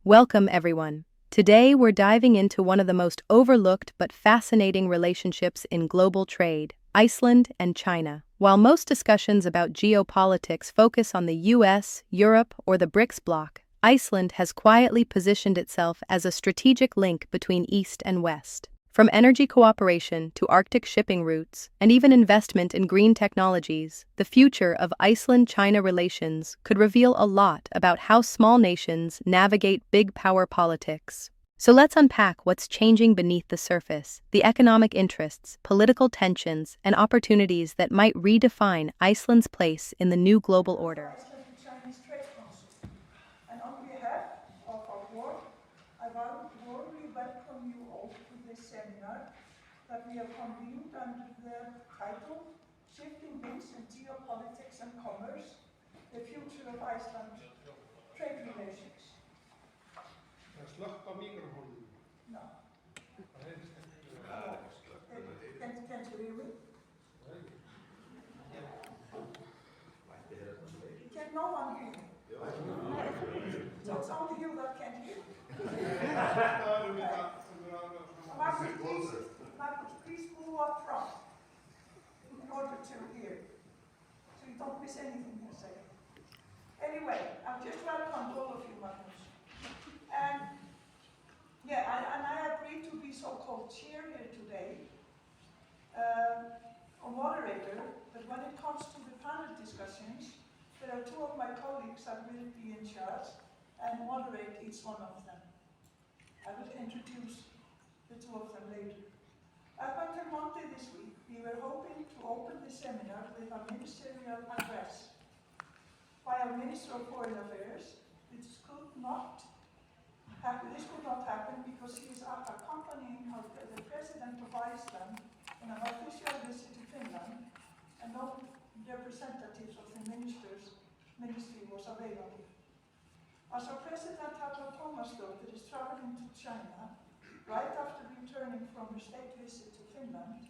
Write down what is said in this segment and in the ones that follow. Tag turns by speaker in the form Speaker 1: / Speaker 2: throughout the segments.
Speaker 1: Welcome, everyone. Today, we're diving into one of the most overlooked but fascinating relationships in global trade, Iceland and China. While most discussions about geopolitics focus on the US, Europe, or the BRICS bloc, Iceland has quietly positioned itself as a strategic link between East and West. From energy cooperation to Arctic shipping routes, and even investment in green technologies, the future of Iceland-China relations could reveal a lot about how small nations navigate big power politics. So let's unpack what's changing beneath the surface, the economic interests, political tensions, and opportunities that might redefine Iceland's place in the new global order.
Speaker 2: Iceland-Chinese Trade Council. And on behalf of our board, I warmly welcome you all to this seminar that we have convened under the title Shifting Winds in Geopolitics and Commerce, the Future of Iceland Trade Relations.
Speaker 3: Slökkt á mikrofónum.
Speaker 2: No.
Speaker 3: Það heyrðist ekki.
Speaker 2: Can't you hear me? Can no one hear me? So it's only you that can't hear. Marcus, please move up front in order to hear, so you don't miss anything you say. Anyway, I've just welcomed all of you, Marcus. And I agreed to be so-called chair here today, or moderator, but when it comes to the panel discussions, there are two of my colleagues that will be in charge and moderate each one of them. I will introduce the two of them later. Up until Monday this week, we were hoping to open the seminar with a ministerial address by our Minister of Foreign Affairs. This could not happen because he is accompanying the President of Iceland on an official visit to Finland, and no representatives of the ministry was available. As our President Thomasdóttir is traveling to China right after returning from her state visit to Finland,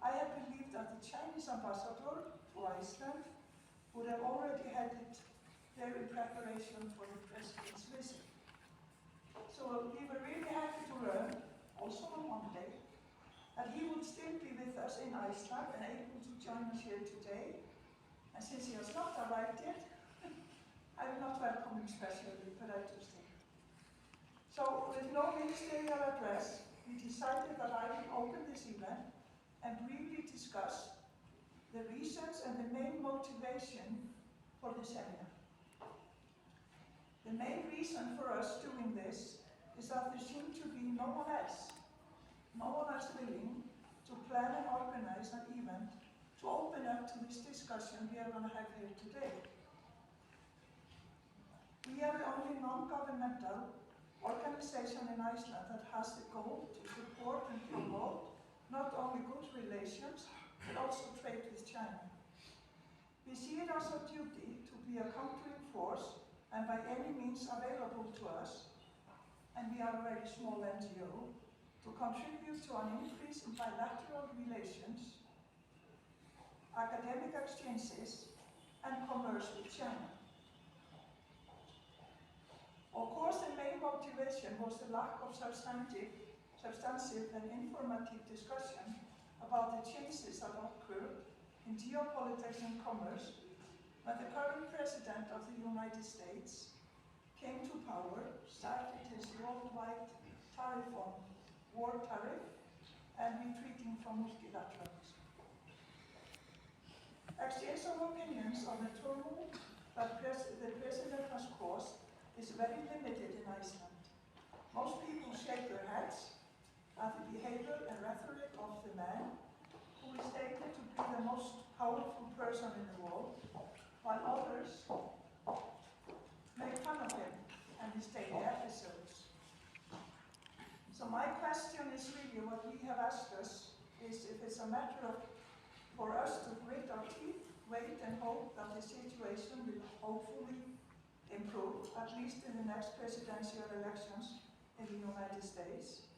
Speaker 2: I had believed that the Chinese ambassador to Iceland would have already headed there in preparation for the President's visit. So we were really happy to learn, also on Monday, that he would still be with us in Iceland and able to join us here today. And since he has not arrived yet, I will not welcome him specially, but I do stay. So with no ministerial address, we decided that I will open this event and briefly discuss the reasons and the main motivation for the seminar. The main reason for us doing this is that there seemed to be no one else willing to plan and organize an event to open up to this discussion we are going to have here today. We are the only non-governmental organization in Iceland that has the goal to support and promote not only good relations, but also trade with China. We see it as a duty to be a countering force and by any means available to us, and we are a very small NGO, to contribute to an increase in bilateral relations, academic exchanges, and commerce with China. Of course, the main motivation was the lack of substantive and informative discussion about the changes that occurred in geopolitics and commerce when the current President of the United States came to power, started his worldwide war tariff, and retreating from multilateralism. Exchange of opinions on the turmoil that the President has caused is very limited in Iceland. Most people shake their heads at the behavior and rhetoric of the man who is stated to be the most powerful person in the world, while others make fun of him and his daily episodes. So my question is really what we have asked us is if it's a matter of for us to grit our teeth, wait and hope that the situation will hopefully improve, at least in the next presidential elections in the United States,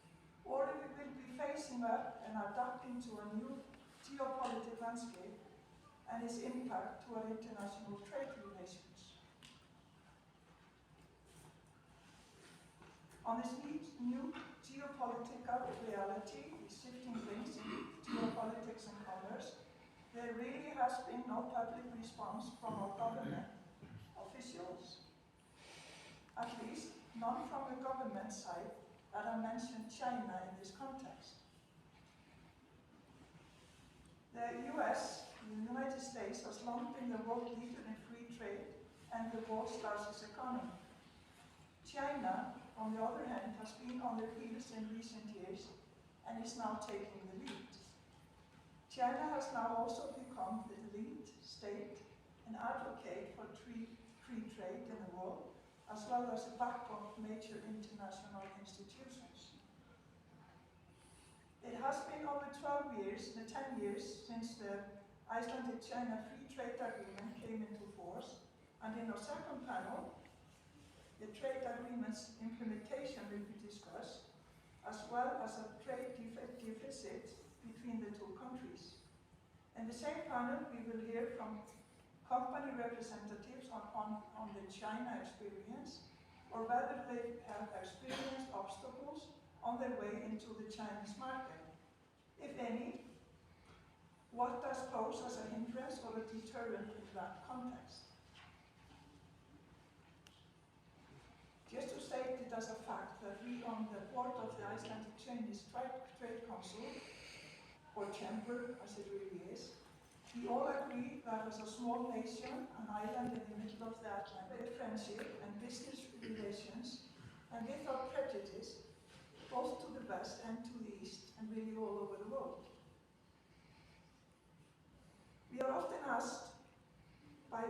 Speaker 2: or if we will be facing up and adapting to a new geopolitical landscape and its impact to our international trade relations. On this new geopolitical reality, with shifting links in geopolitics and commerce, there really has been no public response from our government officials, at least none from the government side that I mentioned China in this context. The US, the United States, has long been the world leader in free trade and the world's largest economy. China, on the other hand, has been on their heels in recent years and is now taking the lead. China has now also become the lead state and advocate for free trade in the world, as well as a backbone of major international institutions. It has been over 10 years since the Iceland-China Free Trade Agreement came into force, and in our second panel, the trade agreement's implementation will be discussed, as well as a trade deficit between the two countries. In the same panel, we will hear from company representatives on the China experience, or whether they have experienced obstacles on their way into the Chinese market. If any, what does pose as a hindrance or a deterrent in that context? Just to state it as a fact that we on the board of the Icelandic-Chinese Trade Council, or chamber as it really is, we all agree that as a small nation, an island in the middle of the Atlantic, friendship and business relations, and without prejudice, both to the west and to the east, and really all over the world. We are often asked by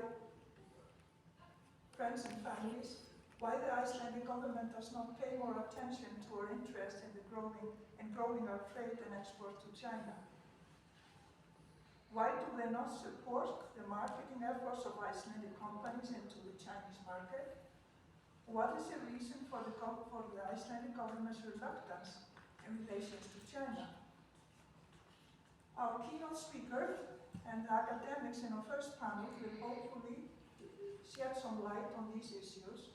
Speaker 2: friends and families why the Icelandic government does not pay more attention to our interest in growing our trade and export to China. Why do they not support the marketing efforts of Icelandic companies into the Chinese market? What is the reason for the Icelandic government's reluctance in relation to China? Our keynote speaker and academics in our first panel will hopefully shed some light on these issues,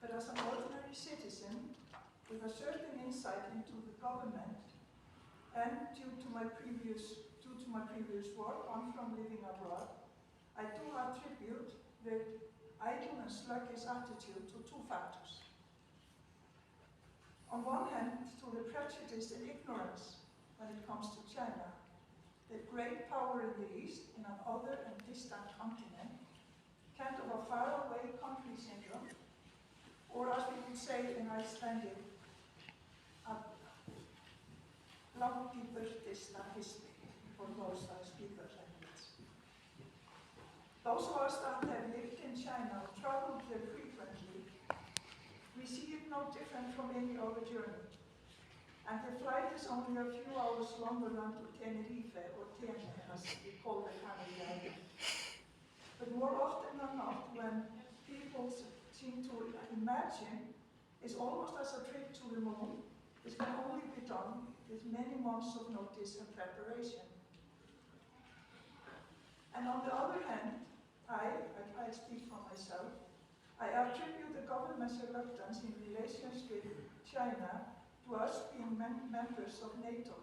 Speaker 2: but as an ordinary citizen with a certain insight into the government, and due to my previous work on from living abroad, I do attribute the idle and sluggish attitude to two factors. On one hand, to the prejudice and ignorance when it comes to China, the great power in the East, in an other and distant continent, kind of a faraway country syndrome, or as we would say in Icelandic, a langt í burtista history, for those that speak that language. Those of us that have lived in China, traveled there frequently, we see it no different from any other journey. And the flight is only a few hours longer than to Tenerife, or Tene, as we call the Canary Islands. But more often than not, when people seem to imagine it's almost as a trip to the moon, it can only be done with many months of notice and preparation. And on the other hand, I speak for myself, I attribute the government's reluctance in relations with China to us being members of NATO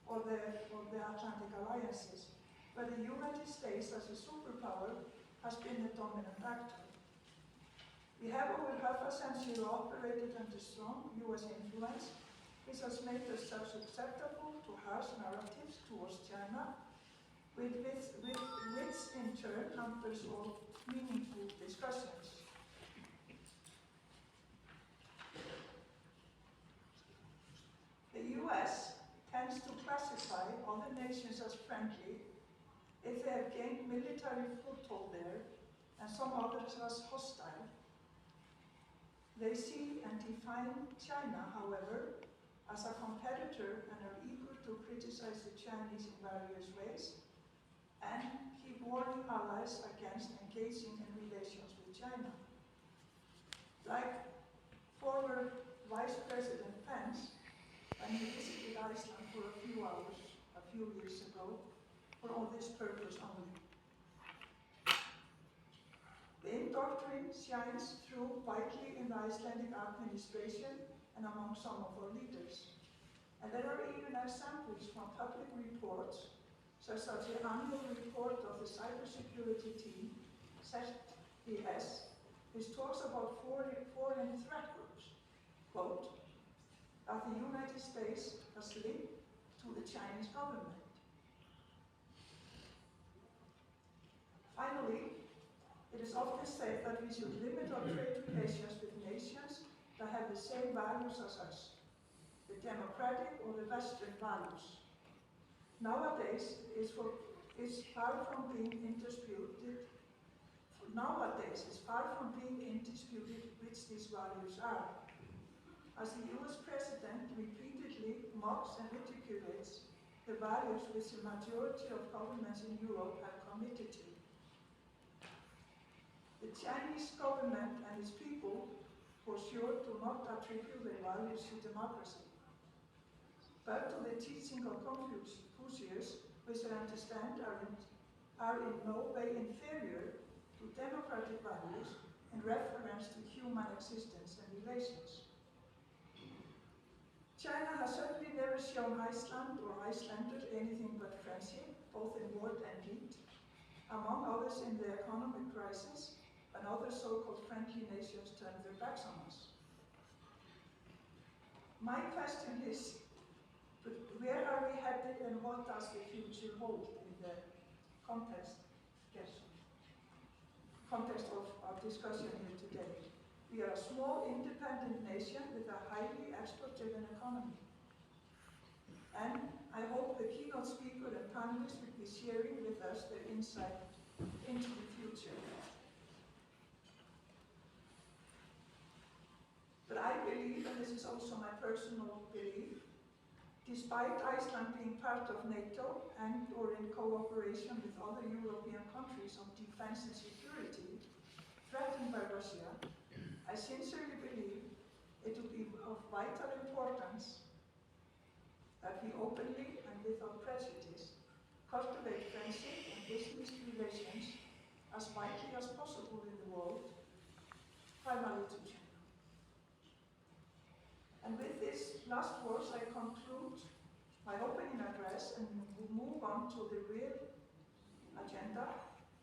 Speaker 2: or the Atlantic alliances, where the United States as a superpower has been the dominant actor. We have over half a century operated under strong US influence, which has made us susceptible to harsh narratives towards China, which in turn hampers all meaningful discussions. The US tends to classify other nations as friendly if they have gained military foothold there, and some others as hostile. They see and define China, however, as a competitor and are eager to criticize the Chinese in various ways and keep warning allies against engaging in relations with China. Like former Vice President Pence, when he visited Iceland for a few hours a few years ago for all this purpose only. The doctrine shines through widely in the Icelandic administration and among some of our leaders. And there are even examples from public reports, such as the annual report of the cybersecurity team, CES, which talks about foreign threat groups. Quote, that the United States has linked to the Chinese government. Finally, it is often said that we should limit our trade relations with nations that have the same values as us, the democratic or the Western values. Nowadays, it's far from being indisputed which these values are. As the US President repeatedly mocks and ridicules the values which the majority of governments in Europe have committed to. The Chinese government and its people, for sure, do not attribute their values to democracy, but to the teaching of Confucius, which I understand are in no way inferior to democratic values in reference to human existence and relations. China has certainly never shown Iceland or Icelanders anything but friendship, both in word and deed, among others in the economic crisis, when other so-called friendly nations turned their backs on us. My question is, where are we headed and what does the future hold in the context of our discussion here today? We are a small independent nation with a highly export-driven economy. And I hope the keynote speaker and panelists will be sharing with us their insight into the future. But I believe, and this is also my personal belief, despite Iceland being part of NATO and or in cooperation with other European countries on defense and security threatened by Russia, I sincerely believe it will be of vital importance that we openly and without prejudice cultivate friendship and business relations as widely as possible in the world, primarily to China. And with this last words, I conclude my opening address and move on to the real agenda,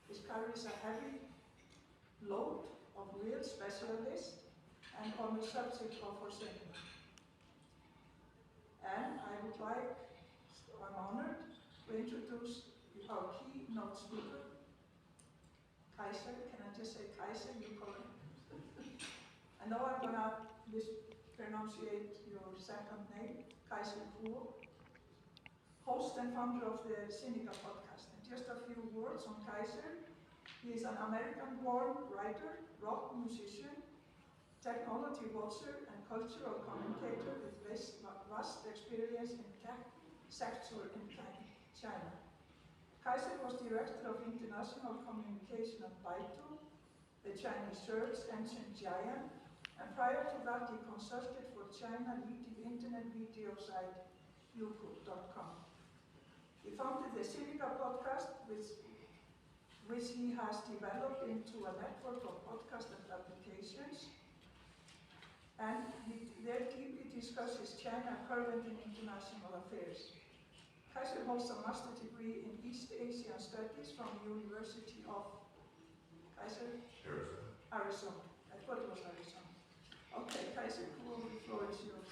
Speaker 2: which carries a heavy load of real specialists and on the subject of forsaking. And I would like, I'm honored to introduce our keynote speaker, Kaiser. Can I just say Kaiser? You call him. I know I'm going to mispronunciate your second name, Kaiser Kuo, host and founder of the Seneca podcast. And just a few words on Kaiser. He is an American-born writer, rock musician, technology watcher, and cultural commentator with vast experience in tech sector in China. Kaiser was director of international communication at Baidu, the Chinese search engine giant, and prior to that he consulted for China leading internet video site Youku.com. He founded the Seneca podcast, which he has developed into a network of podcasts and applications. And he there deeply discusses China, current and international affairs. Kaiser holds a master's degree in East Asian Studies from the University of Arizona. I thought it was Arizona. Okay, Kaiser, the floor is yours.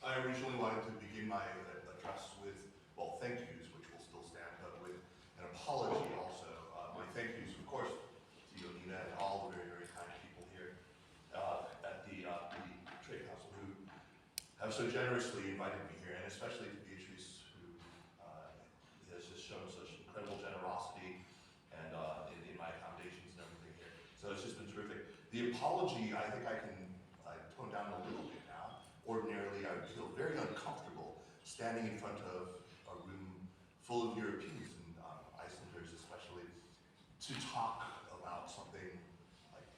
Speaker 4: I originally wanted to begin my address with, well, thank yous, which will still stand, but with an apology also. My thank yous, of course, to Yonina and all the very, very kind people here at the Trade Council who have so generously invited me here, and especially to Beatrice, who has just shown such incredible generosity and in my accommodations and everything here. So it's just been terrific. The apology, I think I can tone down a little bit now. Ordinarily, I would feel very uncomfortable standing in front of a room full of Europeans and Icelanders especially to talk about something like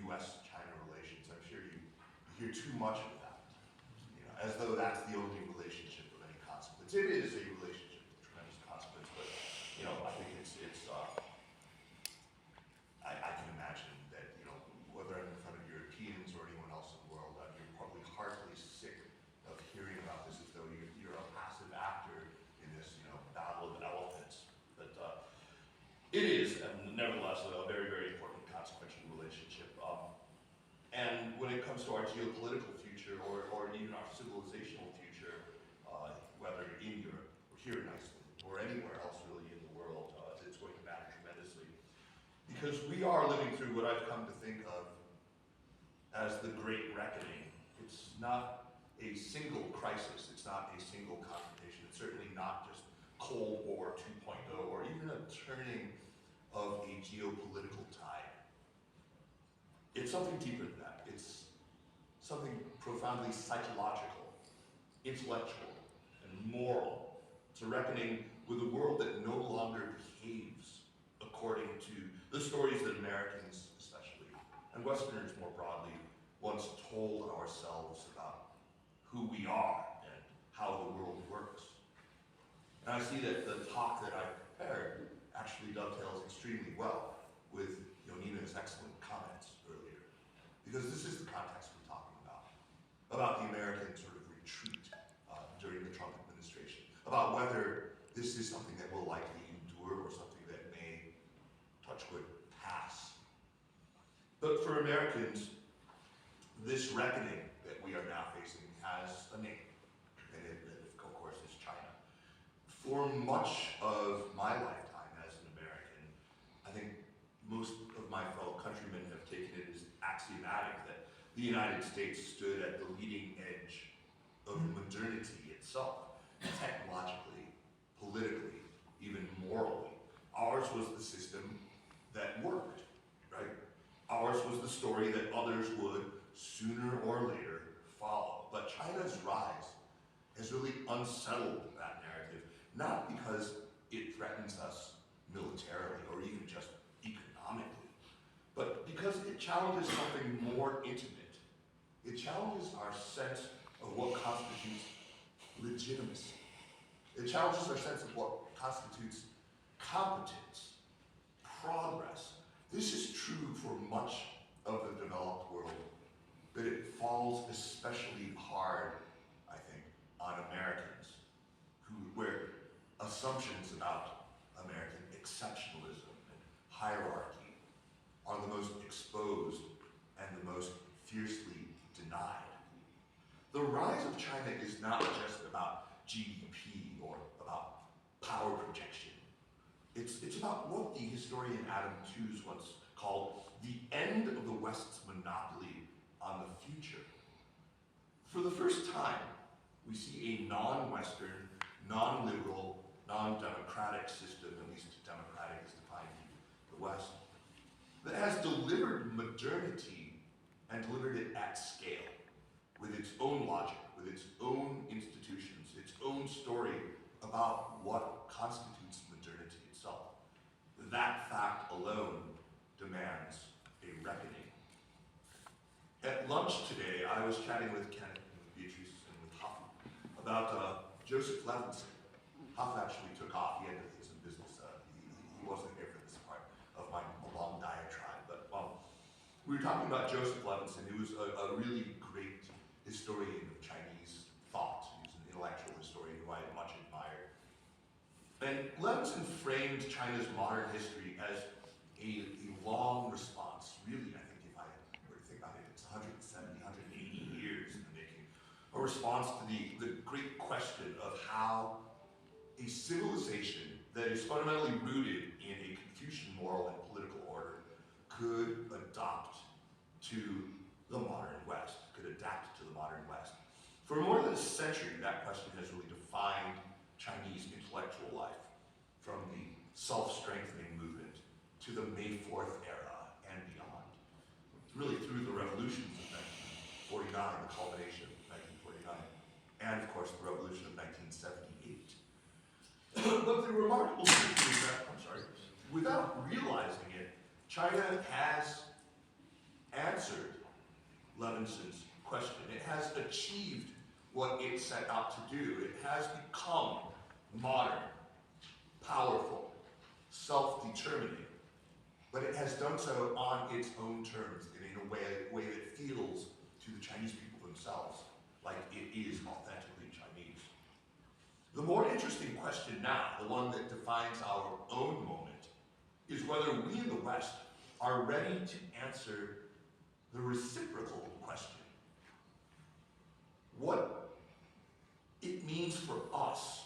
Speaker 4: US-China relations. I'm sure you hear too much of that. as though that's the only relationship of any consequence. It is a relationship of tremendous consequence, but you know, I think I can imagine that, you know, whether I'm in front of Europeans or anyone else in the world, you're probably heartily sick of hearing about this as though you're a passive actor in this, you know, battle of elephants. But it is, and nevertheless, a very, very important consequential relationship. And when it comes to our geopolitical future or even our civilizational future, whether in Europe or here in Iceland or anywhere else really in the world, it's going to matter tremendously. Because we are living through what I've come to think of as the Great Reckoning. It's not a single crisis, it's not a single confrontation, it's certainly not just Cold War 2.0 or even a turning of a geopolitical tide. It's something deeper than that. It's something profoundly psychological, intellectual, and moral. It's a reckoning with a world that no longer behaves according to the stories that Americans especially, and Westerners more broadly, once told ourselves about who we are and how the world works. And I see that the talk that I prepared actually dovetails extremely well with Yonina's excellent comments earlier. Because this is the context we're talking about the American sort of retreat during the Trump administration, about whether this is something that will likely endure or something that may, touch wood, pass. But for Americans, this reckoning that we are now facing has a name, and it, of course, is China. For much of my lifetime as an American, I think most of my fellow countrymen have taken it as axiomatic that the United States stood at the leading edge of modernity itself, technologically, politically, even morally. Ours was the system that worked, right? Ours was the story that others would, sooner or later, follow. But China's rise has really unsettled that narrative, not because it threatens us militarily or even just economically, but because it challenges something more intimate. It challenges our sense of what constitutes legitimacy. It challenges our sense of what constitutes competence, progress. This is true for much of the developed world, but it falls especially hard, I think, on Americans, where assumptions about American exceptionalism and hierarchy are the most exposed and the most fiercely denied. The rise of China is not just about GDP or about power projection. It's about what the historian Adam Tooze once called the end of the West's monopoly on the future. For the first time, we see a non-Western, non-liberal, non-democratic system, at least democratic is defined in the West, that has delivered modernity and delivered it at scale, with its own logic, with its own institutions, its own story about what constitutes modernity itself. That fact alone demands a reckoning. At lunch today, I was chatting with Kenneth, with Beatrice, and with Huff about Joseph Levinson. Huff actually took off. He had some business. He wasn't here for this part of my long diatribe. But we were talking about Joseph Levinson, who was a really great historian of Chinese thought. He was an intellectual historian who I much admired. And Levinson framed China's modern history as a long response. Really, I think if I were to think about it, it's 170, 180 years in the making. A response to the great question of how a civilization that is fundamentally rooted in a Confucian moral and political order could adopt to the modern West, could adapt to the modern West. For more than a century, that question has really defined Chinese intellectual life, from the self-strengthening movement to the May 4th era and beyond. Really through the revolutions of 1949, the culmination of 1949, and of course the revolution of 1978. But the remarkable truth is that, without realizing it, China has answered Levinson's question. It has achieved what it set out to do. It has become modern, powerful, self-determining, but it has done so on its own terms and in a way that feels to the Chinese people themselves like it is authentically Chinese. The more interesting question now, the one that defines our own moment, is whether we in the West are ready to answer the reciprocal question. What it means for us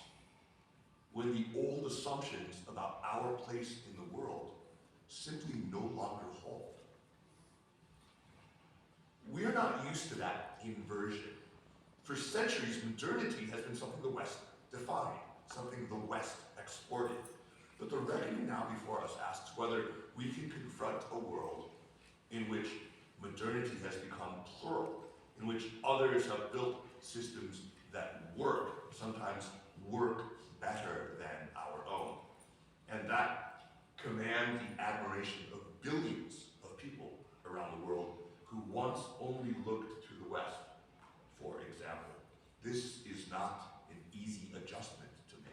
Speaker 4: when the old assumptions about our place in the world simply no longer hold. We're not used to that inversion. For centuries, modernity has been something the West defined, something the West exported. But the reckoning now before us asks whether we can confront a world in which modernity has become plural, in which others have built systems that work, sometimes work better than our own, and that command the admiration of billions of people around the world who once only looked to the West, for example. This is not an easy adjustment to make.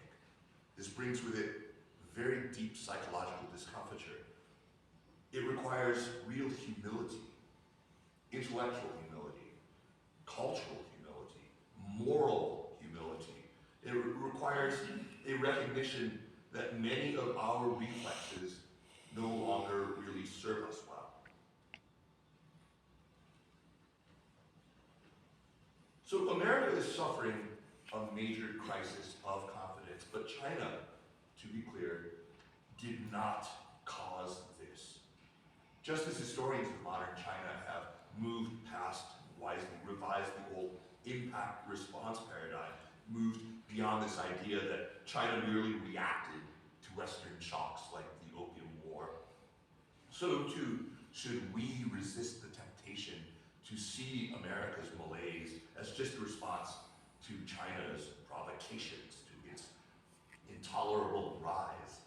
Speaker 4: This brings with it very deep psychological discomfiture. It requires real humility, intellectual humility, cultural humility, moral humility. It requires a recognition that many of our reflexes no longer really serve us well. So America is suffering a major crisis of confidence, but China, to be clear, did not cause this. Just as historians of modern China have moved past, wisely revised the old impact response paradigm, moved beyond this idea that China merely reacted to Western shocks like the Opium War, so too should we resist the temptation to see America's malaise as just a response to China's provocations, to its intolerable rise.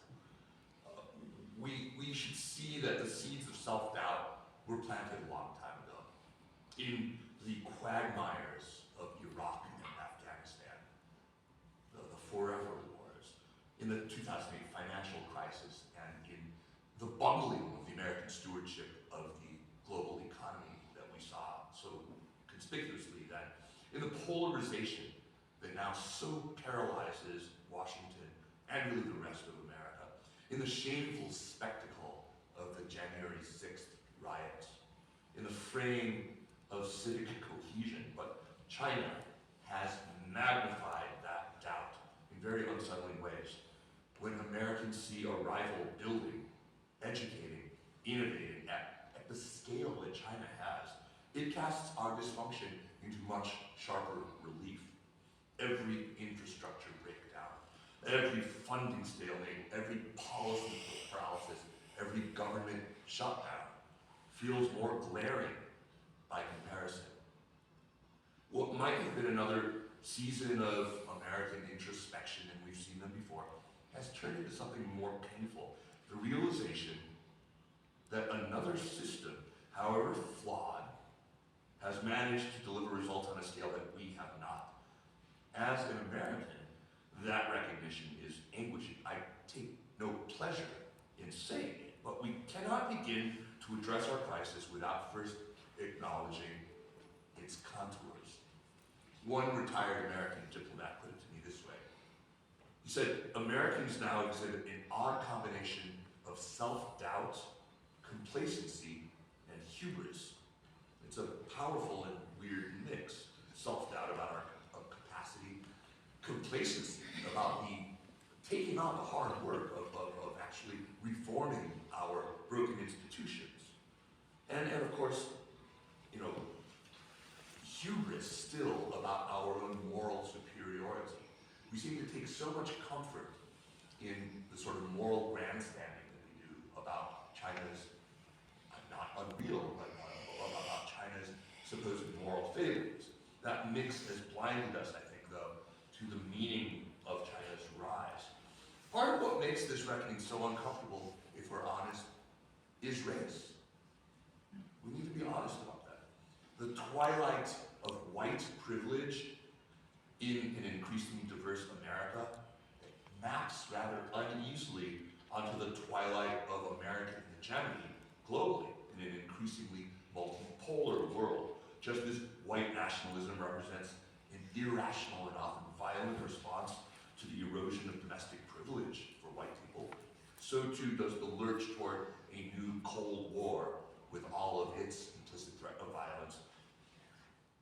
Speaker 4: We should see that the seeds of self-doubt were planted a long time ago in the quagmires of Iraq and Afghanistan, the forever wars, in the 2008 financial crisis, and in the bungling of the American stewardship of the global economy that we saw so conspicuously then, in the polarization that now so paralyzes Washington and really the rest of America, in the shameful spectacle of the January 6th riots, in the fraying of civic cohesion. But China has magnified that doubt in very unsettling ways. When Americans see a rival building, educating, innovating at the scale that China has, it casts our dysfunction into much sharper relief. Every infrastructure breakdown, every funding stalemate, every policy paralysis, every government shutdown feels more glaring by comparison. What might have been another season of American introspection, and we've seen them before, has turned into something more painful. The realization that another system, however flawed, has managed to deliver results on a scale that we have not. As an American, that recognition is anguishing. I take no pleasure in saying it, but we cannot begin to address our crisis without first acknowledging its contours. One retired American diplomat put it to me this way. He said, Americans now exhibit an odd combination of self-doubt, complacency, and hubris. It's a powerful and weird mix. Self-doubt about our capacity, complacency about the taking on the hard work of actually reforming our broken institutions. And of course, hubris still about our own moral superiority. We seem to take so much comfort in the sort of moral grandstanding that we do about China's, not unreal, but about China's supposed moral failings. That mix has blinded us, I think, though, to the meaning of China's rise. Part of what makes this reckoning so uncomfortable, if we're honest, is race. We need to be honest about that. The twilight of white privilege in an increasingly diverse America maps rather uneasily onto the twilight of American hegemony globally in an increasingly multipolar world. Just as white nationalism represents an irrational and often violent response to the erosion of domestic privilege for white people, so too does the lurch toward a new Cold War, with all of its implicit threat of violence,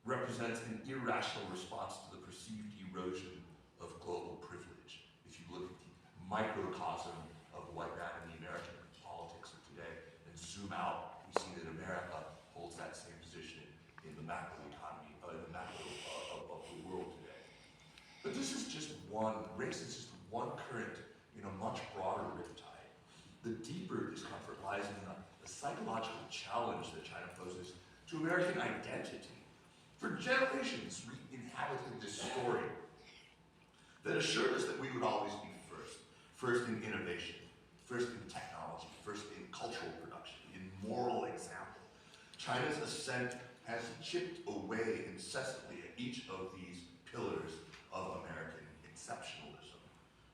Speaker 4: represents an irrational response to the perceived erosion of global privilege. If you look at the microcosm of white man in the American politics of today and zoom out, we see that America holds that same position in the macro economy, in the macro of the world today. But this is just race is just one current in a much broader riptide. The deeper discomfort lies in the psychological challenge that China poses to American identity. For generations, we inhabited this story that assured us that we would always be first in innovation, first in technology, first in cultural production, in moral example. China's ascent has chipped away incessantly at each of these pillars of American exceptionalism.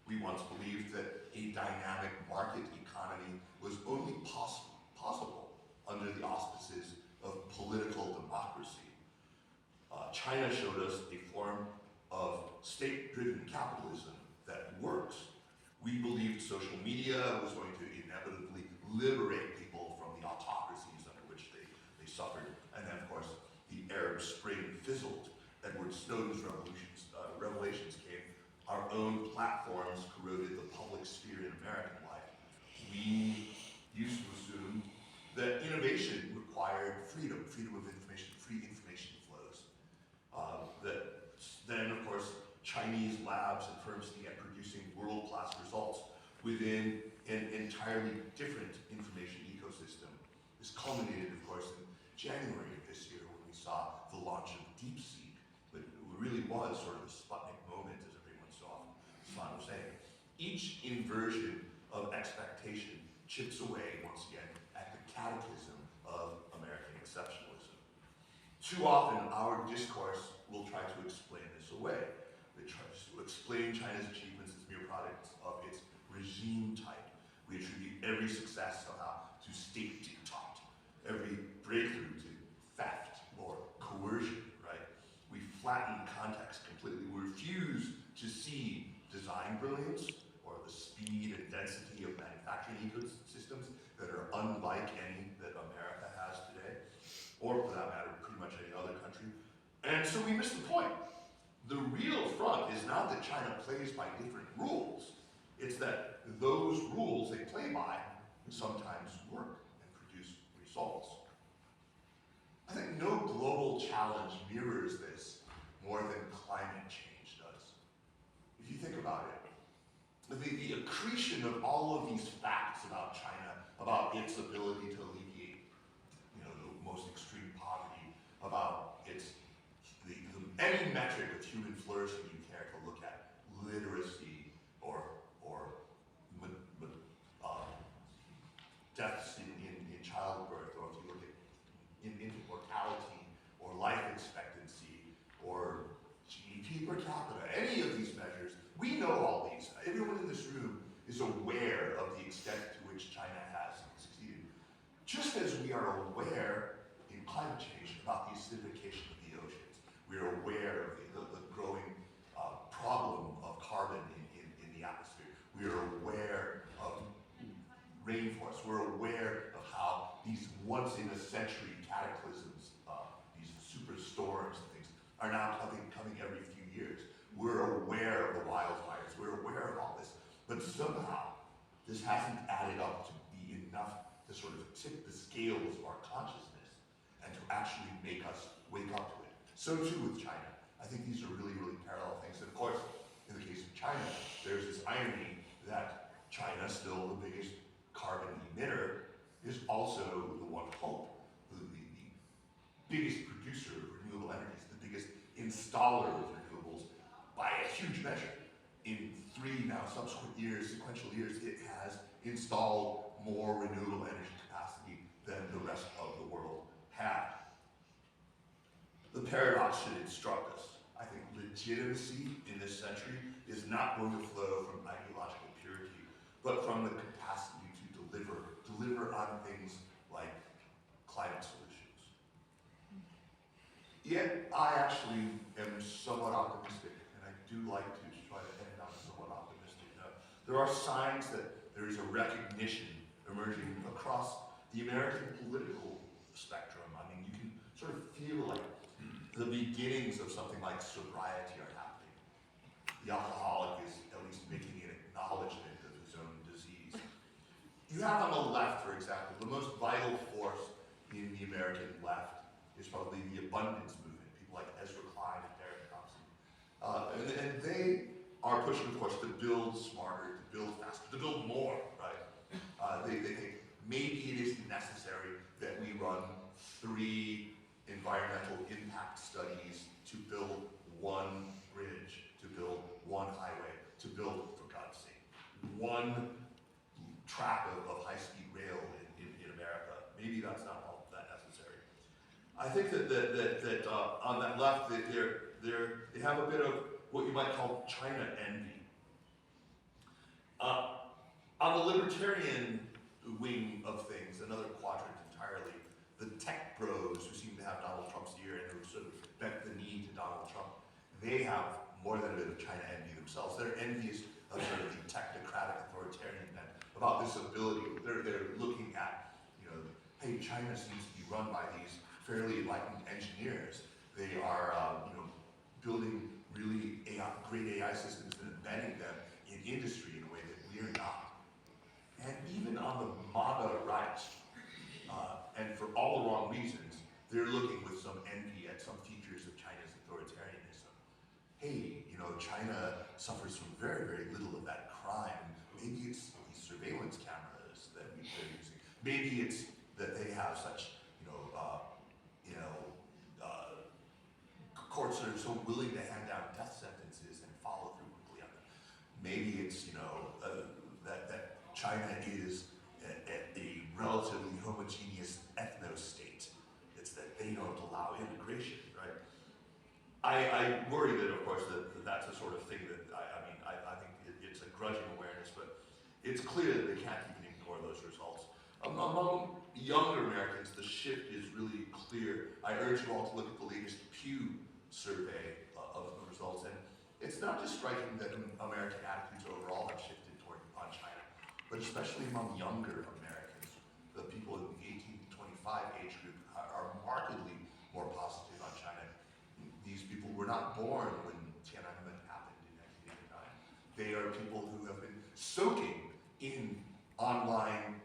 Speaker 4: We once believed that a dynamic market economy was only possible under the auspices of political democracy. China showed us a form of state-driven capitalism that works. We believed social media was going to inevitably liberate people from the autocracies under which they suffered. And then, of course, the Arab Spring fizzled. Edward Snowden's revelations came. Our own platforms corroded the public sphere in American life. We used to assume that innovation required freedom of information, free information flows. Then, of course, Chinese labs and firms began producing world-class results within an entirely different information ecosystem. This culminated, of course, in January of this year when we saw the launch of DeepSeek. But it really was sort of a Sputnik moment, as everyone so often is fond of saying. Each inversion of expectation chips away, once again, at the catechism of American exceptionalism. Too often, our discourse will try to explain this away. It tries to explain China's achievements as mere products of its regime type. We attribute every success somehow to state diktat, every breakthrough to theft or coercion, right? We flatten context completely. We refuse to see design brilliance or the speed and density of manufacturing ecosystems that are unlike any that America has today, or for that matter, pretty much any other country. And so we miss the point. The real front is not that China plays by different rules. It's that those rules they play by sometimes work and produce results. I think no global challenge mirrors this more than climate change does. If you think about it, the accretion of all of these facts about China, about its ability to alleviate, the most extreme poverty, about its any metric of human flourishing you care to look at, literacy or deaths in childbirth, or if you look at infant mortality or life expectancy or GDP per capita, any of these measures, we know all these. Everyone in this room is aware of the extent to which China has succeeded. Just as we are aware in climate change about the acidification of the oceans, we are aware of the growing problem of carbon in the atmosphere. We are aware of rainforests. We're aware of how these once-in-a-century cataclysms, these superstorms and things, are now coming every few years. We're aware of the wildfires. We're aware of all this. But somehow, this hasn't added up to be enough to sort of tip the scales of our consciousness and to actually make us wake up to it. So too with China. I think these are really, really parallel things. And of course, in the case of China, there's this irony that China, still the biggest carbon emitter, is also the one hope, the biggest producer of renewable energies, the biggest installer of renewables by a huge measure. In 3 now subsequent years, sequential years, it has installed more renewable energy capacity than the rest of the world had. The paradox should instruct us, I think, legitimacy in this century is not going to flow from ideological purity, but from the capacity to deliver on things like climate solutions. Yet, I actually am somewhat optimistic, and I do like to try to end on a somewhat optimistic note. There are signs that there is a recognition emerging across the American political spectrum. I mean, you can sort of feel like the beginnings of something like sobriety are happening. The alcoholic is at least making an acknowledgement of his own disease. You have on the left, for example, the most vital force in the American left is probably the abundance movement, people like Ezra Klein and Derek Thompson. And they are pushing, of course, to build smarter, to build faster, to build more, right? They think maybe it is necessary that we run 3 environmental impact studies to build 1 bridge, to build 1 highway, to build, for God's sake, 1 track of high-speed rail in America. Maybe that's not all that necessary. I think that on that left, they have a bit of what you might call China envy. On the libertarian wing of things, another quadrant entirely, the tech bros who seem to have Donald Trump's ear and who sort of bent the knee to Donald Trump, they have more than a bit of China envy themselves. They're envious of sort of the technocratic authoritarian bent, about this ability. They're looking at, hey, China seems to be run by these fairly enlightened engineers. They are, building really great AI systems and embedding them in industry in a way that we're not. And even on the MAGA right, and for all the wrong reasons, they're looking with some envy at some features of China's authoritarianism. Hey, China suffers from very, very little of that crime. Maybe it's these surveillance cameras that they're using. Maybe it's that they have such, courts that are so willing to hand down death sentences and follow through quickly on them. Maybe it's, that China is a relatively homogeneous ethno-state. It's that they don't allow immigration, right? I worry that, of course, that's a sort of thing that, I think it's a grudging awareness, but it's clear that they can't even ignore those results. Among younger Americans, the shift is really clear. I urge you all to look at the latest Pew survey of the results, and it's not just striking that American attitudes overall have shifted on China, but especially among younger Americans, the people in the 18 to 25 age group are markedly more positive on China. These people were not born when Tiananmen happened in 1989. They are people who have been soaking in online,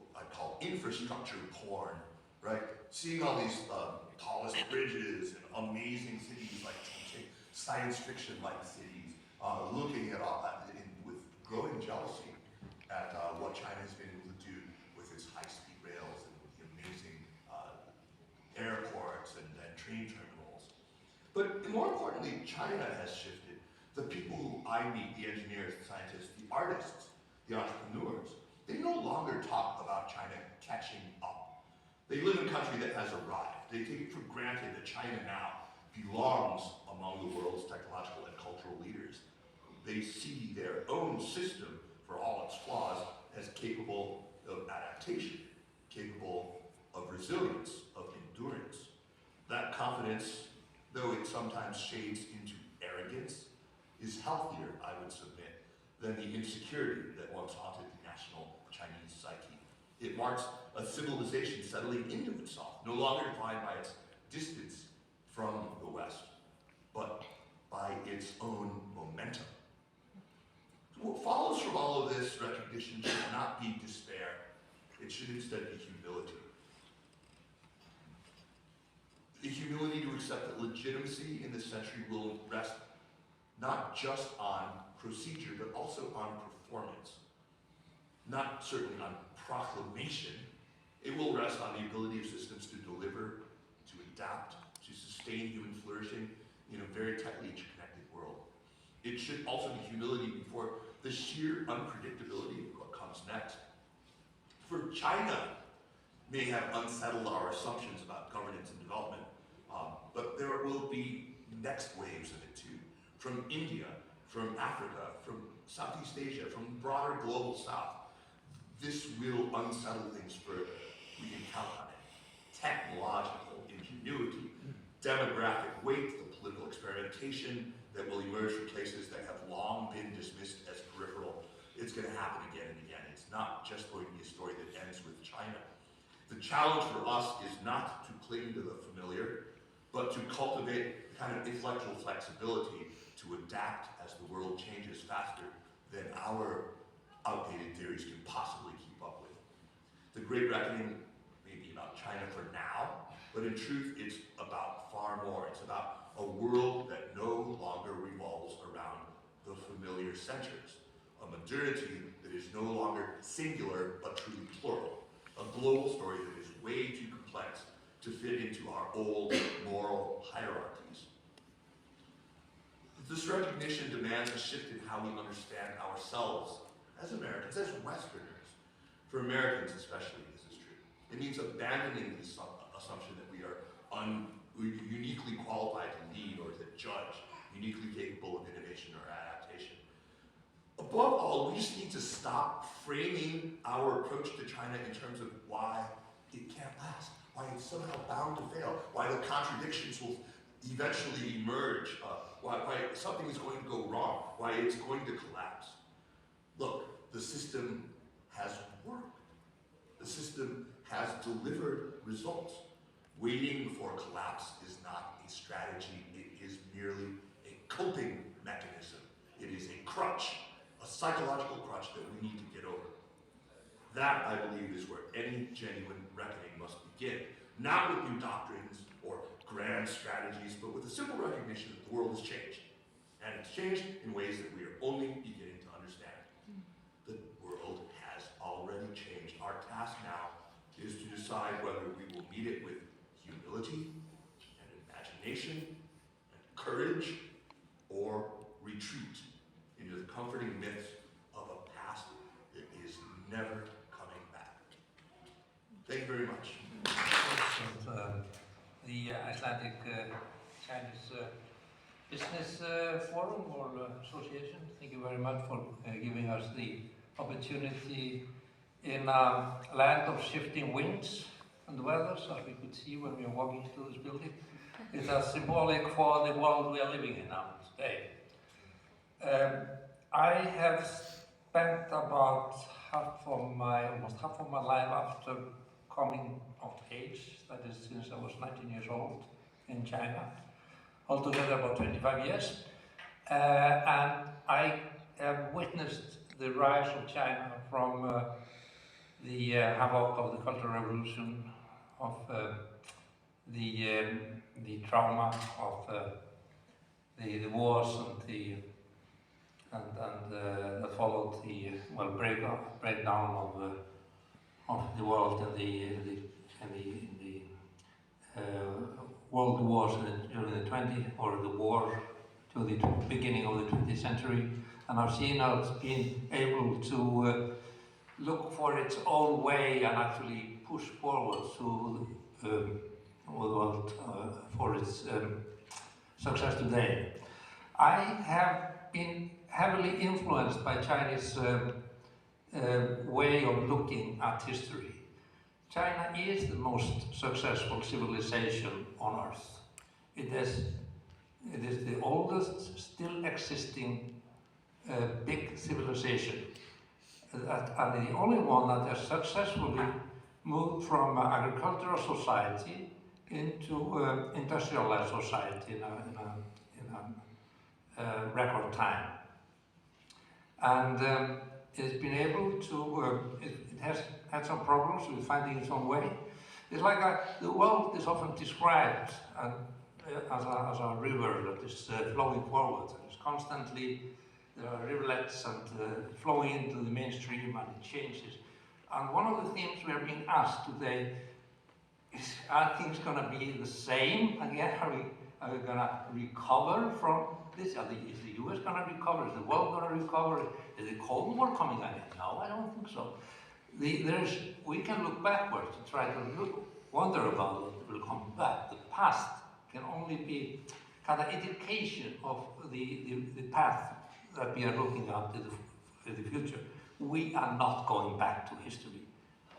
Speaker 4: what I call infrastructure porn, right? Seeing all these tallest bridges and amazing cities like science fiction-like cities, looking at all that with growing jealousy at what China has been able to do with its high-speed rails and with the amazing airports and train terminals. But more importantly, China has shifted. The people who I meet, the engineers, the scientists, the artists, the entrepreneurs, they no longer talk about China catching up. They live in a country that has arrived. They take it for granted that China now belongs among the world's technological and cultural leaders. They see their own system, for all its flaws, as capable of adaptation, capable of resilience, of endurance. That confidence, though it sometimes shades into arrogance, is healthier, I would submit, than the insecurity that once haunted the national Chinese psyche. It marks a civilization settling into itself, no longer defined by its distance from the West, but by its own momentum. What follows from all of this recognition should not be despair. It should instead be humility. The humility to accept that legitimacy in this century will rest not just on procedure, but also on performance. Not certainly on proclamation. It will rest on the ability of systems to deliver, to adapt, to sustain human flourishing in a very tightly interconnected world. It should also be humility before the sheer unpredictability of what comes next. For China may have unsettled our assumptions about governance and development, but there will be next waves of it too. from India, from Africa, from Southeast Asia, from the broader global South. This will unsettle things further. We can count on it. Technological ingenuity, demographic weight, the political experimentation that will emerge from places that have long been dismissed as peripheral. It's going to happen again and again. It's not just going to be a story that ends with China. The challenge for us is not to cling to the familiar, but to cultivate kind of intellectual flexibility to adapt as the world changes faster than our outdated theories can possibly keep up with. The Great Reckoning may be about China for now, but in truth it's about far more. It's about a world that no longer revolves around the familiar centers, a modernity that is no longer singular but truly plural, a global story that is way too complex to fit into our old moral hierarchies. This recognition demands a shift in how we understand ourselves as Americans, as Westerners. For Americans especially, this is true. It means abandoning the assumption that we are uniquely qualified to lead or to judge, uniquely capable of innovation or adaptation. Above all, we just need to stop framing our approach to China in terms of why it can't last, why it's somehow bound to fail, why the contradictions will eventually emerge, why something is going to go wrong, why it's going to collapse. Look, the system has worked. The system has delivered results. Waiting for collapse is not a strategy, it is merely a coping mechanism. It is a crutch, a psychological crutch that we need to get over. That, I believe, is where any genuine reckoning must begin. Not with new doctrines or grand strategies, but with the simple recognition that the world has changed. And it's changed in ways that we are only beginning to understand. The world has already changed. Our task now is to decide whether we will meet it with humility and imagination and courage, or retreat into the comforting myths of a past that is never coming back. Thank you very much.
Speaker 5: The Icelandic Chinese Business Forum or Association, thank you very much for giving us the opportunity in a land of shifting winds and weathers, as we could see when we were walking through this building. It's symbolic for the world we are living in now today. I have spent about almost half of my life after coming of age, that is since I was 19 years old, in China, altogether about 25 years. And I have witnessed the rise of China from the havoc of the Cultural Revolution, of the trauma of the wars and that followed the breakdown of the world and the world wars during the 20th, or the war to the beginning of the 20th century, and I've seen how it's been able to look for its own way and actually push forward to the world for its success today. I have been heavily influenced by Chinese way of looking at history. China is the most successful civilization on earth. It is the oldest still existing big civilization, and the only one that has successfully moved from agricultural society into industrialized society in a record time. And it's been able to, it has had some problems with finding its own way. It's like the world is often described as a river that is flowing forward, and it's constantly, there are rivulets and flowing into the mainstream, and it changes. And one of the themes we are being asked today is, are things going to be the same again? Are we going to recover from this? Is the US going to recover? Is the world going to recover? Is the Cold War coming again? No, I don't think so. We can look backwards to try to wonder about what will come back. The past can only be kind of indication of the path that we are looking at in the future. We are not going back to history.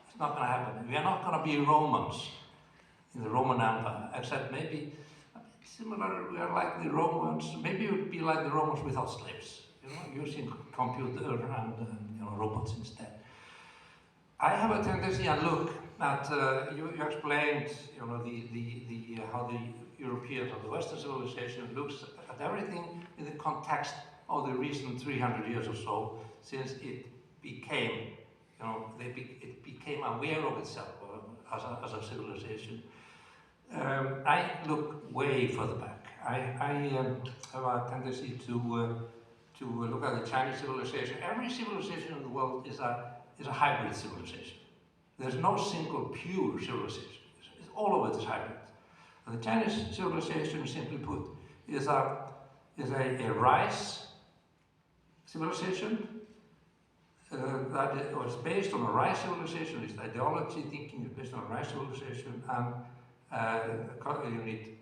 Speaker 5: It's not going to happen. We are not going to be Romans in the Roman Empire, except maybe similar. We are like the Romans. Maybe it would be like the Romans without slaves, using computer and robots instead. I have a tendency, and look at you explained, how the European or the Western civilization looks at everything in the context of the recent 300 years or so, since it became, it became aware of itself as a civilization. I look way further back. I have a tendency to look at the Chinese civilization. Every civilization in the world is a hybrid civilization. There's no single pure civilization. All of it is hybrid. And the Chinese civilization, simply put, is a rice civilization that was based on a rice civilization. Its ideology, thinking is based on a rice civilization, and you need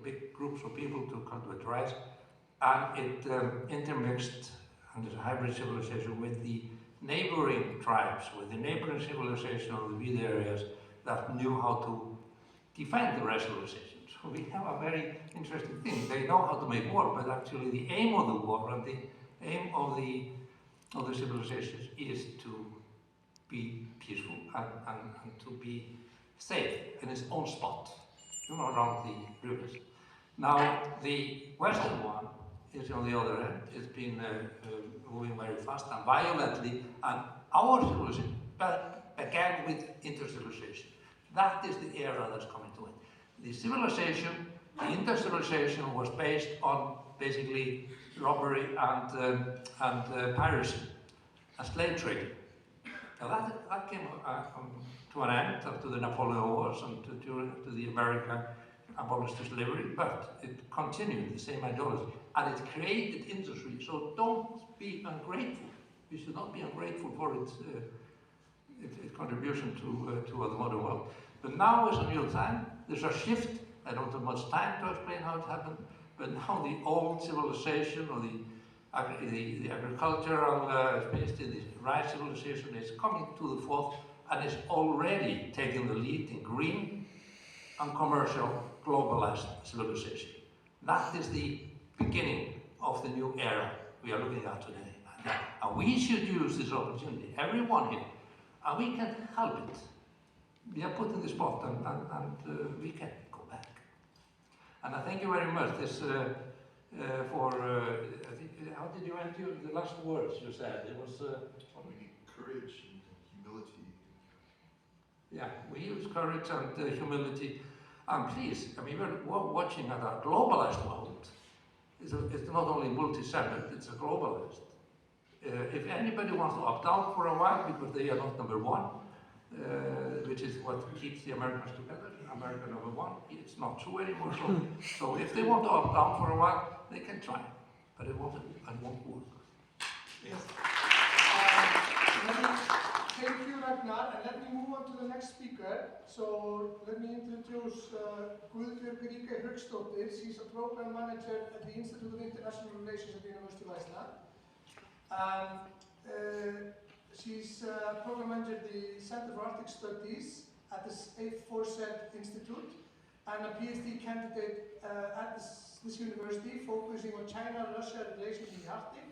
Speaker 5: big groups of people to cultivate rice, and it intermixed, and is a hybrid civilization with the neighboring tribes, with the neighboring civilization of the Vida areas that knew how to defend the rice civilization. So we have a very interesting thing. They know how to make war, but actually the aim of the war and the aim of the civilizations is to be peaceful and to be safe in its own spot, around the rivers. Now, the Western one is on the other end. It's been moving very fast and violently, and our civilization began with intercivilization. That is the era that's coming to end. The civilization, the intercivilization, was based on basically robbery and piracy and slave trading. Now that came to an end after the Napoleon Wars and to the America abolished slavery, but it continued the same ideology, and it created industry. So don't be ungrateful. We should not be ungrateful for its contribution to the modern world. But now is a new time. There's a shift. I don't have much time to explain how it happened, but now the old civilization, or the agricultural based in the rice civilization, is coming to the fore and is already taking the lead in green and commercial globalized civilization. That is the beginning of the new era we are looking at today. And we should use this opportunity, everyone here, and we can help it. We are put in the spot, and we can go back. And I thank you very much for, how did you end the last words you said? It was...
Speaker 4: we need courage and humility.
Speaker 5: Yeah, we use courage and humility. And please, I mean, we're watching at a globalized world. It's not only multi-segment, it's a globalized. If anybody wants to opt out for a while because they are not number one, which is what keeps the Americans together, America number one, it's not true anymore. So if they want to opt out for a while, they can try, but it won't work.
Speaker 2: Yes. Thank you, Ragnar, and let me move on to the next speaker. So let me introduce Guðbjörg Ríkey Hauksdóttir. She's a program manager at the Institute of International Relations at the University of Iceland. She's program manager at the Center for Arctic Studies at the Forset Institute, and a PhD candidate at this university, focusing on China-Russia relations in the Arctic.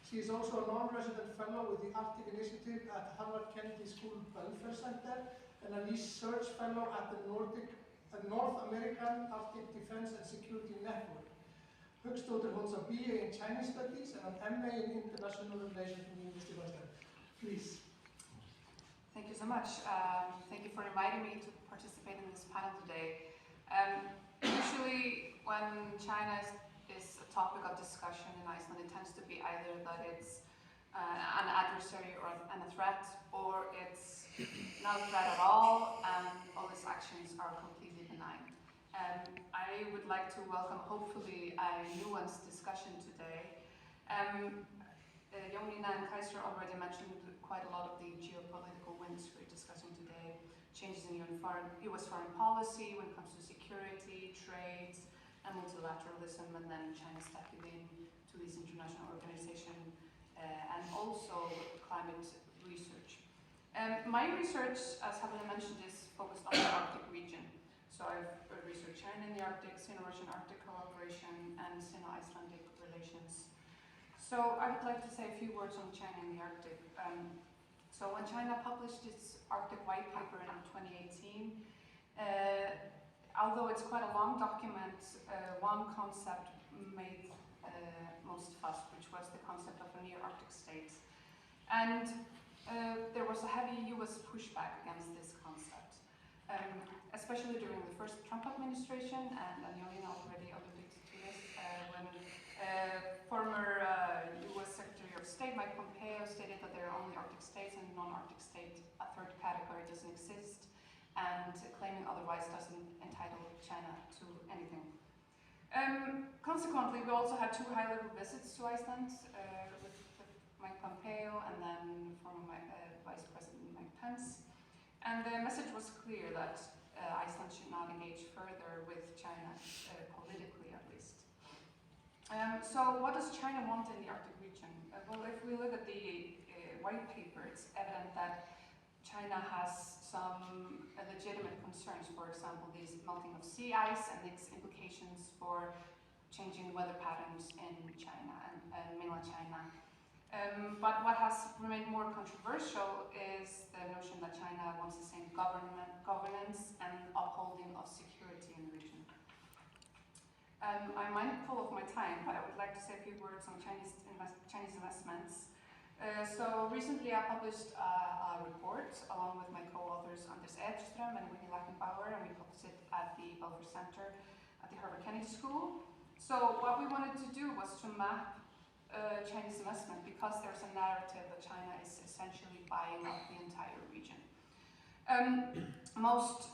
Speaker 2: She is also a non-resident fellow with the Arctic Initiative at Harvard Kennedy School Welfare Center, and a research fellow at the North American Arctic Defense and Security Network. Hauksdóttir holds a BA in Chinese Studies and an MA in International Relations from the University of Iceland. Please.
Speaker 6: Thank you so much. Thank you for inviting me to participate in this panel today. Usually when China is a topic of discussion in Iceland, it tends to be either that it's an adversary or a threat, or it's not a threat at all, and all its actions are completely benign. I would like to welcome, hopefully, a nuanced discussion today. Jónína and Kaiser already mentioned quite a lot of the geopolitical winds we're discussing today, changes in US foreign policy when it comes to security, trade, and multilateralism, and then China stepping in to these international organizations, and also climate research. My research, as Helena mentioned, is focused on the Arctic region. So I've researched China in the Arctic, Sino-Russian Arctic cooperation, and Sino-Icelandic relations. So I would like to say a few words on China in the Arctic. So when China published its Arctic White Paper in 2018, although it's quite a long document, one concept made most fuss, which was the concept of a near-Arctic state. And there was a heavy US pushback against this concept, especially during the first Trump administration, and Angelina already alluded to this, when former US Secretary of State Mike Pompeo stated that there are only Arctic states and non-Arctic state, a third category doesn't exist, and claiming otherwise doesn't entitle China to anything. Consequently, we also had 2 high-level visits to Iceland with Mike Pompeo and then former Vice President Mike Pence. And the message was clear that Iceland should not engage further with China, politically at least. So what does China want in the Arctic region? Well, if we look at the white paper, it's evident that China has some legitimate concerns, for example, the melting of sea ice and its implications for changing weather patterns in China and mainland China. But what has remained more controversial is the notion that China wants the same governance and upholding of security in the region. I'm mindful of my time, but I would like to say a few words on Chinese investments. So recently I published a report along with my co-authors Anders Edström and Winnie Lackenbauer, and we published it at the Belfer Center at the Harvard Kennedy School. So what we wanted to do was to map Chinese investment, because there's a narrative that China is essentially buying up the entire region. Most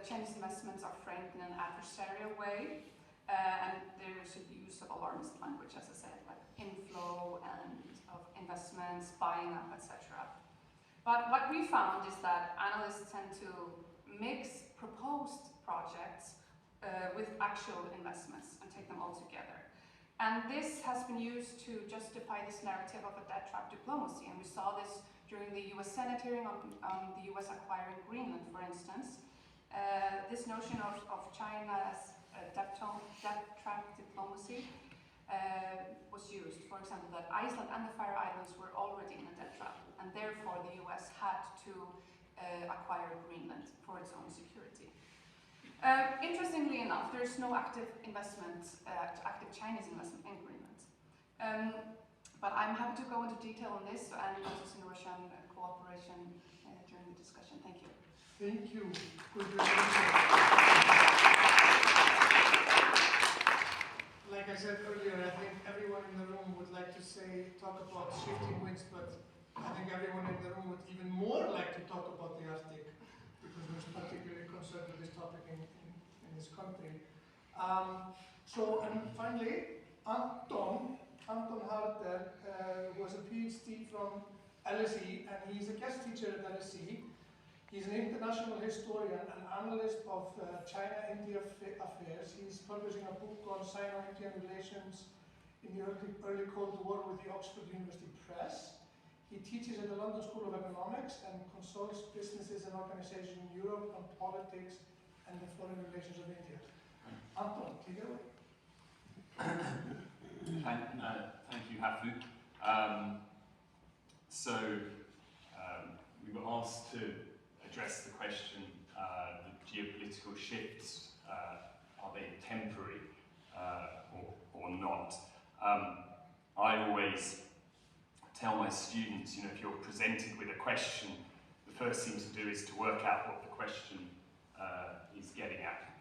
Speaker 6: Chinese investments are framed in an adversarial way, and there's a use of alarmist language, as I said, like inflow and of investments, buying up, etc. But what we found is that analysts tend to mix proposed projects with actual investments and take them all together. And this has been used to justify this narrative of a debt trap diplomacy, and we saw this during the US Senate hearing on the US acquiring Greenland, for instance. This notion of China as a debt trap diplomacy was used. For example, that Iceland and the Faroe Islands were already in a debt trap, and therefore the US had to acquire Greenland for its own security. Interestingly enough, there is no active investment, active Chinese investment in Greenland. But I'm happy to go into detail on this and also Sino-Russian cooperation during the discussion. Thank you.
Speaker 2: Thank you. Good Like I said earlier, I think everyone in the room would like to talk about shifting winds, but I think everyone in the room would even more like to talk about the Arctic, because we're particularly concerned with this topic in this country. And finally, Anton Harder was a PhD from LSE, and he's a guest teacher at LSE. He's an international historian and analyst of China-India affairs. He's publishing a book on Sino-Indian relations in the early Cold War with the Oxford University Press. He teaches at the London School of Economics and consults businesses and organizations in Europe on politics and the foreign relations of India. Anton, take it away.
Speaker 7: Thank you, Hafu. We were asked to address the question, the geopolitical shifts, are they temporary or not? I always tell my students, if you're presented with a question, the first thing to do is to work out what the question is getting at.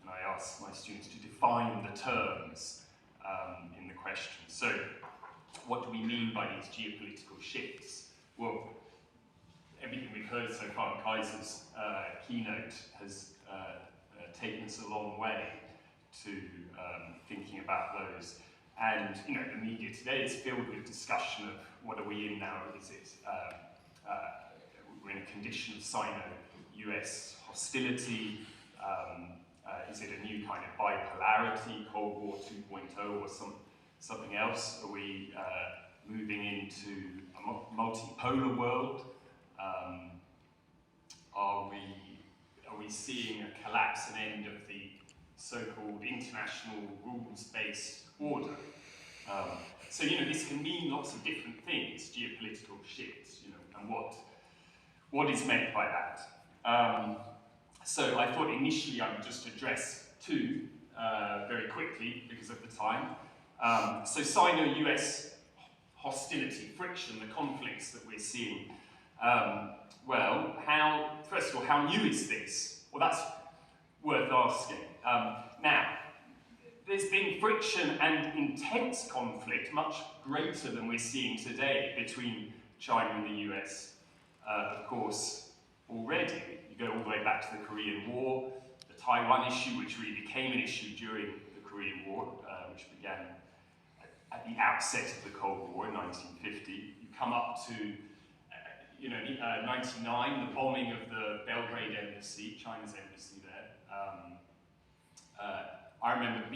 Speaker 7: And I ask my students to define the terms in the question. So, what do we mean by these geopolitical shifts? Well, everything we've heard so far in Kaiser's keynote has taken us a long way to thinking about those. And the media today is filled with discussion of what are we in now? Is it we're in a condition of Sino-US hostility? Is it a new kind of bipolarity, Cold War 2.0, or something else? Are we moving into a multipolar world? Are we seeing a collapse and end of the so-called international rules-based order? So, this can mean lots of different things, geopolitical shifts, and what is meant by that. So I thought initially I would just address two very quickly because of the time. So Sino-US hostility, friction, the conflicts that we're seeing. Well, first of all, how new is this? Well, that's worth asking. Now, there's been friction and intense conflict, much greater than we're seeing today, between China and the US, of course, already. You go all the way back to the Korean War, the Taiwan issue, which really became an issue during the Korean War, which began at the outset of the Cold War in 1950. You come up to 99, the bombing of the Belgrade embassy, China's embassy there. I remember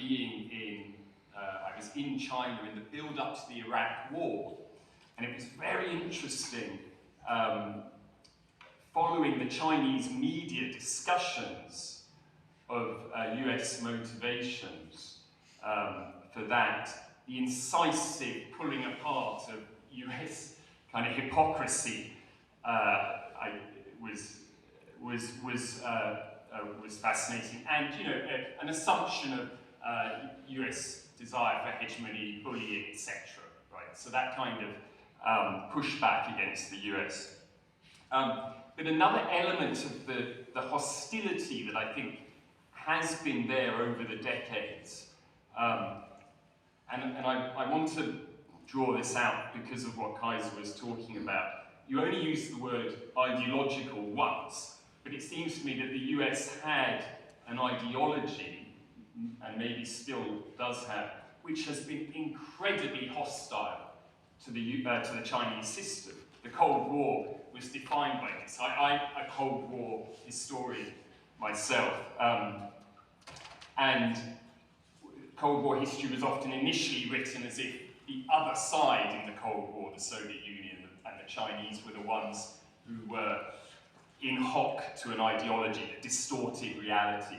Speaker 7: I was in China in the build-up to the Iraq War, and it was very interesting following the Chinese media discussions of US motivations for that, the incisive pulling apart of US kind of hypocrisy was fascinating, and an assumption of US desire for hegemony, bullying, etc. Right, so that kind of pushback against the US. But another element of the hostility that I think has been there over the decades, and I want to draw this out because of what Kaiser was talking about. You only use the word ideological once, but it seems to me that the US had an ideology, and maybe still does have, which has been incredibly hostile to the Chinese system. The Cold War was defined by this. I'm a Cold War historian myself, and Cold War history was often initially written as if the other side in the Cold War, the Soviet Union and the Chinese, were the ones who were in hoc to an ideology that distorted reality.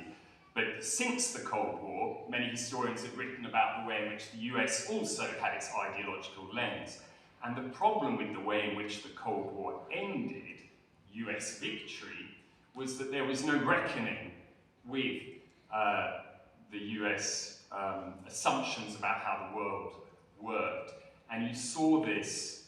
Speaker 7: But since the Cold War, many historians have written about the way in which the US also had its ideological lens. And the problem with the way in which the Cold War ended, US victory, was that there was no reckoning with the US assumptions about how the world worked. And you saw this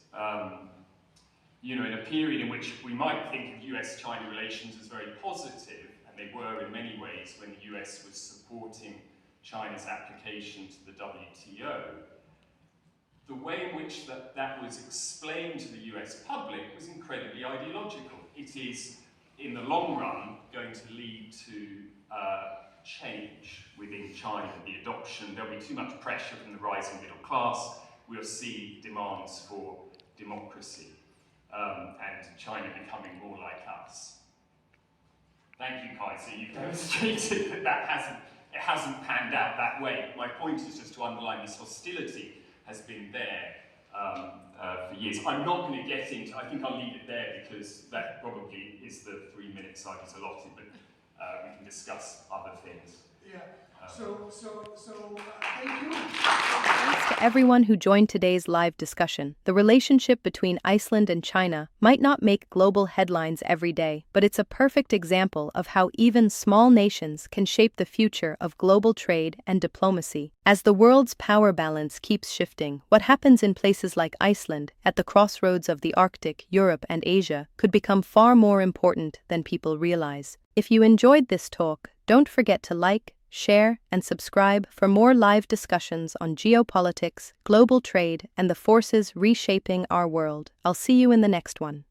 Speaker 7: in a period in which we might think of US-China relations as very positive, and they were in many ways when the US was supporting China's application to the WTO. The way in which that was explained to the US public was incredibly ideological. It is, in the long run, going to lead to change within China, the adoption. There'll be too much pressure from the rising middle class. We'll see demands for democracy and China becoming more like us. Thank you, Kaiser. You've demonstrated that it hasn't panned out that way. My point is just to underline this hostility has been there for years. I'm not going to get into, I think I'll leave it there because that probably is the 3 minutes I was allotted, but we can discuss other things.
Speaker 2: Yeah, thank you.
Speaker 1: Thanks to everyone who joined today's live discussion. The relationship between Iceland and China might not make global headlines every day, but it's a perfect example of how even small nations can shape the future of global trade and diplomacy. As the world's power balance keeps shifting, what happens in places like Iceland, at the crossroads of the Arctic, Europe, and Asia, could become far more important than people realize. If you enjoyed this talk, don't forget to like, share, and subscribe for more live discussions on geopolitics, global trade, and the forces reshaping our world. I'll see you in the next one.